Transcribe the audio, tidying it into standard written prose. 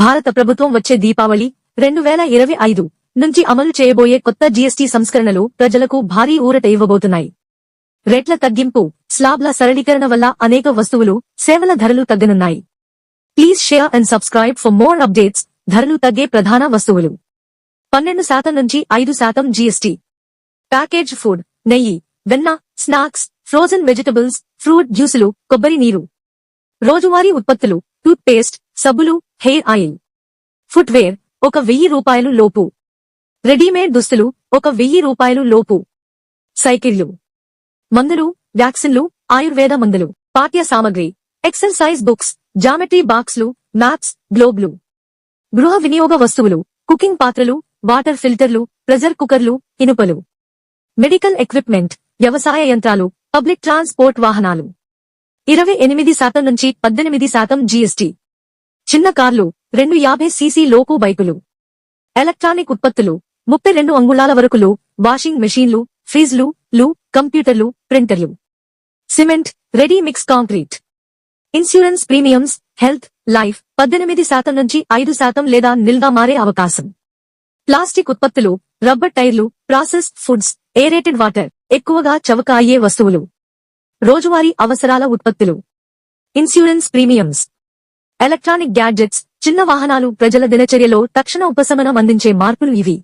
భారత ప్రభుత్వం వచ్చే దీపావళి 2025 నుంచి అమలు చేయబోయే కొత్త జీఎస్టీ సంస్కరణలు ప్రజలకు భారీ ఊరట ఇవ్వబోతున్నాయి. రేట్ల తగ్గింపు, స్లాబ్ల సరళీకరణ వల్ల అనేక వస్తువులు, సేవల ధరలు తగ్గనున్నాయి. Please share and subscribe for more updates. ధరలు తగ్గే ప్రధాన వస్తువులు 12% నుంచి 5% జీఎస్టీ. ప్యాకేజ్ ఫుడ్, నెయ్యి, వెన్న, స్నాక్స్, ఫ్రోజన్ వెజిటబుల్స్, ఫ్రూట్ జ్యూసులు, కొబ్బరి నీరు. రోజువారీ ఉత్పత్తులు, టూత్ పేస్ట్, సబ్బులు, హెయిర్ ఆయిల్. ఫుట్వేర్ 1,000 రూపాయలు లోపు. రెడీమేడ్ దుస్తులు 1,000 రూపాయలు లోపు. సైకిళ్లు, మందులు, వ్యాక్సిన్లు, ఆయుర్వేద మందులు, పాఠ్య సామగ్రి, ఎక్సర్సైజ్ బుక్స్, జామెట్రీ బాక్స్లు, మ్యాప్స్, గ్లోబ్లు. గృహ వినియోగ వస్తువులు, కుకింగ్ పాత్రలు, వాటర్ ఫిల్టర్లు, ప్రెజర్ కుక్కర్లు, ఇనుపలు. మెడికల్ ఎక్విప్మెంట్, వ్యవసాయ యంత్రాలు, పబ్లిక్ ట్రాన్స్పోర్ట్ వాహనాలు. 28% నుంచి 18% జీఎస్టీ. చిన్న కార్లు, 250 cc లోపు బైకులు. ఎలక్ట్రానిక్ ఉత్పత్తులు, 32 అంగుళాల వరకులు, వాషింగ్ మెషీన్లు, ఫ్రిజ్లు, కంప్యూటర్లు, ప్రింటర్లు. Cement, ready mix concrete. Insurance premiums, health, life 18% నుంచి 5% లేదా నిల్గా మారే అవకాశం. ప్లాస్టిక్ ఉత్పత్తులు, రబ్బర్ టైర్లు, ప్రాసెస్డ్ ఫుడ్స్, ఏరేటెడ్ వాటర్, ఎక్కువగా చవక అయ్యే వస్తువులు. రోజువారీ అవసరాల ఉత్పత్తులు. Insurance premiums. ఎలక్ట్రానిక్ గ్యాడ్జెట్స్, చిన్న వాహనాలు. ప్రజల దినచర్యలో తక్షణ ఉపశమనం అందించే మార్పులు ఇవి.